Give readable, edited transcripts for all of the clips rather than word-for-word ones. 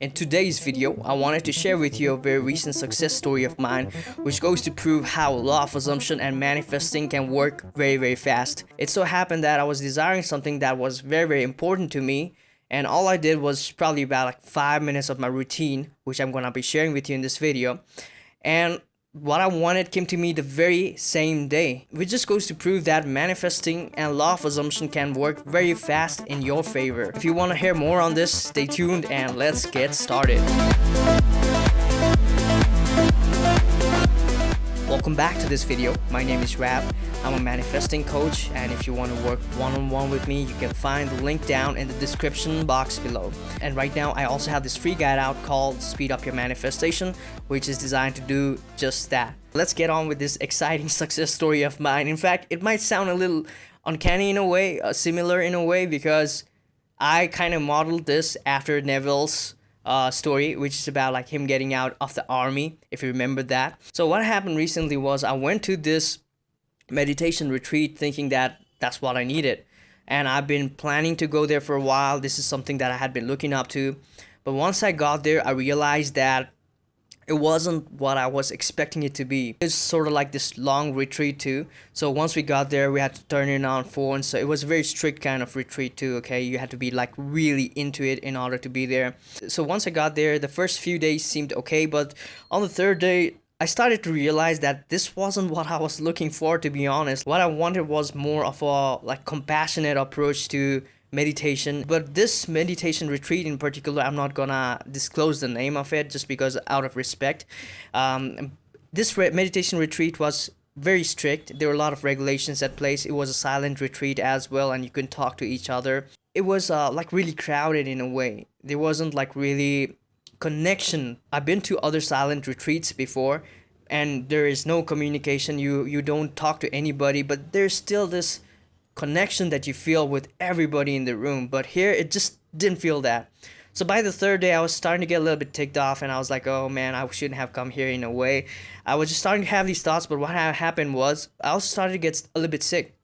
In today's video, I wanted to share with you a very recent success story of mine, which goes to prove how law of assumption and manifesting can work very fast. It so happened that I was desiring something that was very important to me, and all I did was probably about like 5 minutes of my routine, which I'm gonna be sharing with you in this video. And what I wanted came to me the very same day, which just goes to prove that manifesting and law of assumption can work very fast in your favor. If you want to hear more on this, stay tuned and let's get started. Welcome back to this video. My name is Rab. I'm a manifesting coach, and if you want to work one-on-one with me, you can find the link down in the description box below. And right now I also have this free guide out called Speed Up Your Manifestation, which is designed to do just that. Let's get on with this exciting success story of mine. In fact, it might sound a little uncanny in a way, similar in a way, because I kind of modeled this after Neville's story, which is about like him getting out of the army, if you remember that. So what happened recently was I went to this meditation retreat thinking that that's what I needed, and I've been planning to go there for a while. This is something that I had been looking up to, but once I got there I realized that it wasn't what I was expecting it to be. It's sort of like this long retreat too. So once we got there, we had to turn in on phones. So it was a very strict kind of retreat too, okay? You had to be like really into it in order to be there. So once I got there, the first few days seemed okay, but on the third day, I started to realize that this wasn't what I was looking for, to be honest. What I wanted was more of a like compassionate approach to meditation. But this meditation retreat in particular, I'm not gonna disclose the name of it just because out of respect. This meditation retreat was very strict. There were a lot of regulations at place. It was a silent retreat as well, and you couldn't talk to each other. It was like really crowded in a way. There wasn't like really connection. I've been to other silent retreats before, and there is no communication. You don't talk to anybody, but there's still this connection that you feel with everybody in the room. But here it just didn't feel that. So by the third day I was starting to get a little bit ticked off, and I was like, oh man, I shouldn't have come here in a way. I was just starting to have these thoughts, but what happened was I also started to get a little bit sick.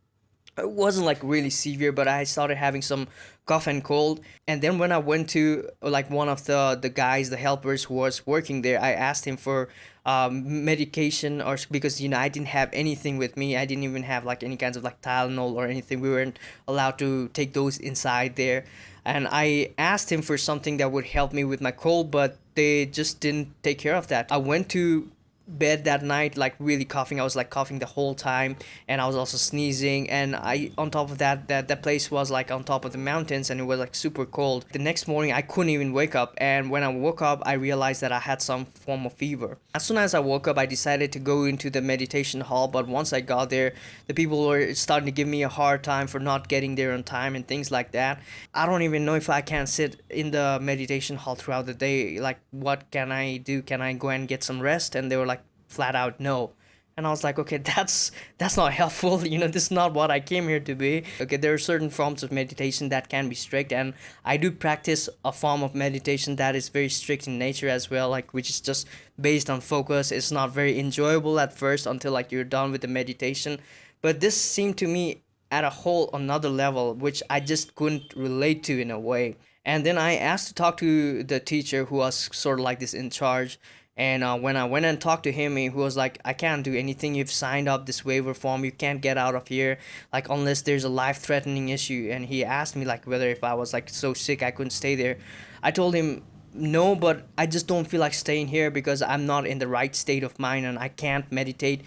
It wasn't like really severe, but I started having some cough and cold. And then when I went to like one of the guys, the helpers who was working there, I asked him for medication, or because I didn't have anything with me. I didn't even have like any kinds of like Tylenol or anything. We weren't allowed to take those inside there. And I asked him for something that would help me with my cold, but they just didn't take care of that. I went to bed that night like really coughing. I was like coughing the whole time, and I was also sneezing, and I on top of that place was like on top of the mountains, and it was like super cold. The next morning I couldn't even wake up, and when I woke up I realized that I had some form of fever. As soon as I woke up I decided to go into the meditation hall, but once I got there the people were starting to give me a hard time for not getting there on time and things like that. I don't even know if I can sit in the meditation hall throughout the day. Like, what can I do? Can I go and get some rest? And they were like flat out no. And I was like, okay, that's not helpful. This is not what I came here to be. Okay, there are certain forms of meditation that can be strict, and I do practice a form of meditation that is very strict in nature as well, like which is just based on focus. It's not very enjoyable at first until like you're done with the meditation, but this seemed to me at a whole another level which I just couldn't relate to in a way. And then I asked to talk to the teacher who was sort of like this in charge. And when I went and talked to him, he was like, I can't do anything. You've signed up this waiver form. You can't get out of here, like, unless there's a life-threatening issue. And he asked me like whether if I was like so sick I couldn't stay there. I told him no, but I just don't feel like staying here because I'm not in the right state of mind, and I can't meditate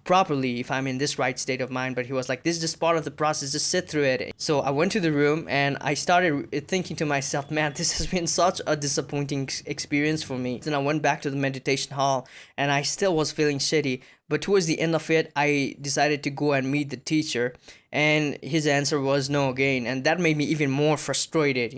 properly if I'm in this right state of mind. But he was like, this is just part of the process, just sit through it. So I went to the room and I started thinking to myself, man, this has been such a disappointing experience for me. Then I went back to the meditation hall and I still was feeling shitty, but towards the end of it I decided to go and meet the teacher, and his answer was no again, and that made me even more frustrated.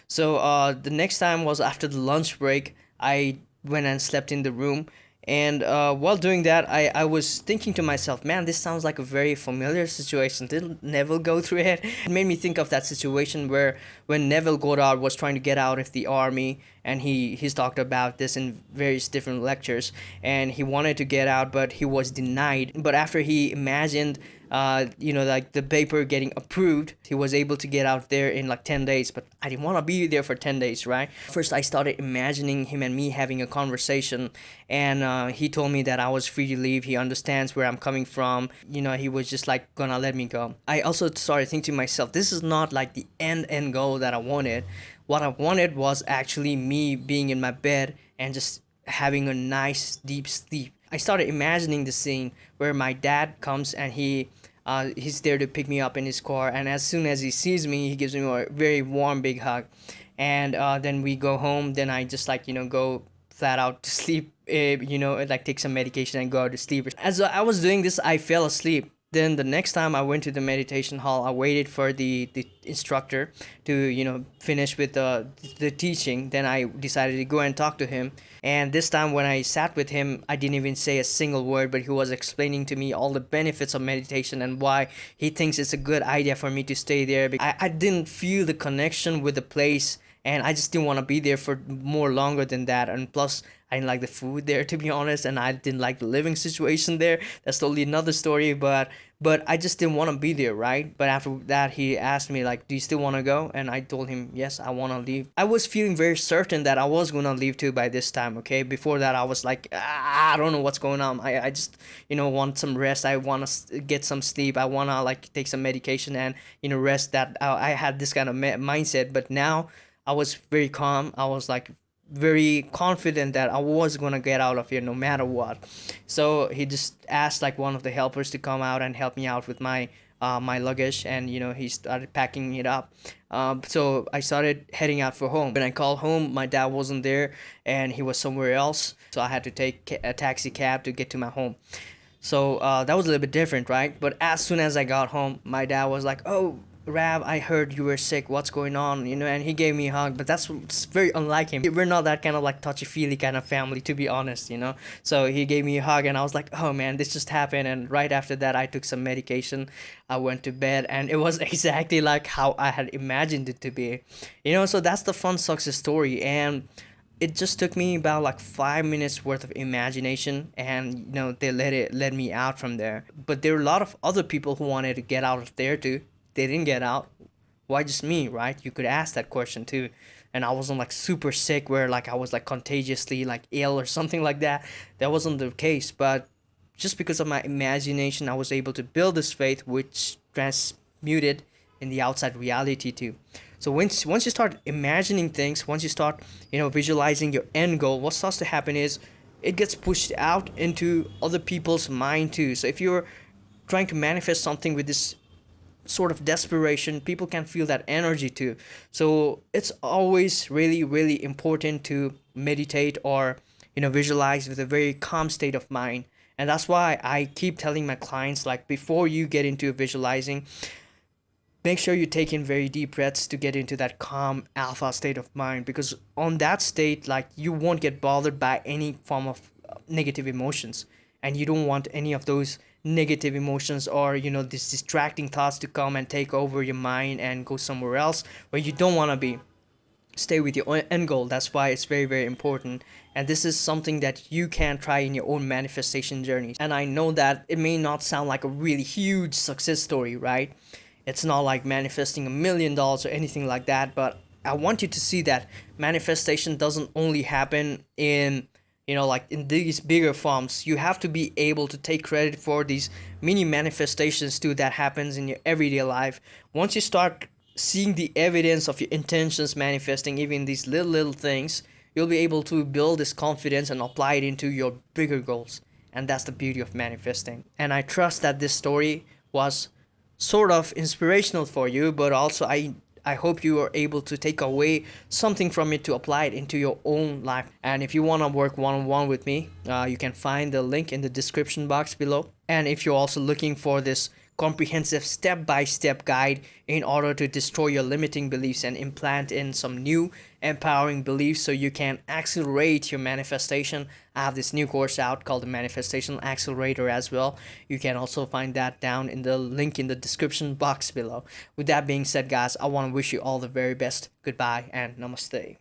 So the next time was after the lunch break. I went and slept in the room. And while doing that, I was thinking to myself, man, this sounds like a very familiar situation. Did Neville go through it? It made me think of that situation where when Neville Goddard was trying to get out of the army, and he's talked about this in various different lectures, and he wanted to get out, but he was denied. But after he imagined like the paper getting approved. He was able to get out there in like 10 days, but I didn't want to be there for 10 days, right? First, I started imagining him and me having a conversation, and he told me that I was free to leave. He understands where I'm coming from. He was just like gonna let me go. I also started thinking to myself, this is not like the end goal that I wanted. What I wanted was actually me being in my bed and just having a nice deep sleep. I started imagining the scene where my dad comes and he's there to pick me up in his car, and as soon as he sees me, he gives me a very warm big hug, and then we go home. Then I just like go flat out to sleep, like take some medication and go to sleep. As I was doing this, I fell asleep. Then the next time I went to the meditation hall, I waited for the instructor to finish with the teaching. Then I decided to go and talk to him. And this time when I sat with him, I didn't even say a single word, but he was explaining to me all the benefits of meditation and why he thinks it's a good idea for me to stay there. I didn't feel the connection with the place, and I just didn't want to be there for more longer than that. And plus, I didn't like the food there, to be honest, and I didn't like the living situation there. That's totally another story, but I just didn't want to be there, right? But after that, he asked me like, do you still want to go? And I told him, yes, I want to leave. I was feeling very certain that I was going to leave too by this time, okay? Before that, I was like, I don't know what's going on. I just, want some rest. I want to get some sleep. I want to like take some medication and, rest. That I had this kind of mindset, but now I was very calm. I was like very confident that I was gonna get out of here no matter what. So he just asked like one of the helpers to come out and help me out with my luggage, and he started packing it up. So I started heading out for home. When I called home, my dad wasn't there and he was somewhere else, so I had to take a taxi cab to get to my home. So that was a little bit different, right? But as soon as I got home, my dad was like, oh, Rav, I heard you were sick. What's going on? And he gave me a hug. But that's very unlike him. We're not that kind of like touchy-feely kind of family, to be honest, So he gave me a hug, and I was like, oh man, this just happened. And right after that, I took some medication. I went to bed, and it was exactly like how I had imagined it to be. So that's the fun success story. And it just took me about like 5 minutes worth of imagination, and they let me out from there. But there were a lot of other people who wanted to get out of there too. They didn't get out. Why just me, right? You could ask that question too. And I wasn't like super sick where like I was like contagiously like ill or something like that. That wasn't the case. But just because of my imagination, I was able to build this faith, which transmuted in the outside reality too. So once you start imagining things, once you start visualizing your end goal, what starts to happen is it gets pushed out into other people's mind too. So if you're trying to manifest something with this sort of desperation, people can feel that energy too. So it's always really, really important to meditate or visualize with a very calm state of mind. And that's why I keep telling my clients, like, before you get into visualizing, make sure you take in very deep breaths to get into that calm alpha state of mind, because on that state, like, you won't get bothered by any form of negative emotions, and you don't want any of those negative emotions or these distracting thoughts to come and take over your mind and go somewhere else where you don't want to be. Stay with your end goal. That's why it's very, very important, and this is something that you can try in your own manifestation journey. And I know that it may not sound like a really huge success story, right? It's not like manifesting $1 million or anything like that, but I want you to see that manifestation doesn't only happen in like in these bigger forms. You have to be able to take credit for these mini manifestations too that happens in your everyday life. Once you start seeing the evidence of your intentions manifesting, even these little things, you'll be able to build this confidence and apply it into your bigger goals. And that's the beauty of manifesting. And I trust that this story was sort of inspirational for you, but also I hope you are able to take away something from it to apply it into your own life. And if you want to work one-on-one with me, you can find the link in the description box below. And if you're also looking for this comprehensive step-by-step guide in order to destroy your limiting beliefs and implant in some new empowering beliefs so you can accelerate your manifestation, I have this new course out called the Manifestation Accelerator as well. You can also find that down in the link in the description box below. With that being said, guys, I want to wish you all the very best. Goodbye and namaste.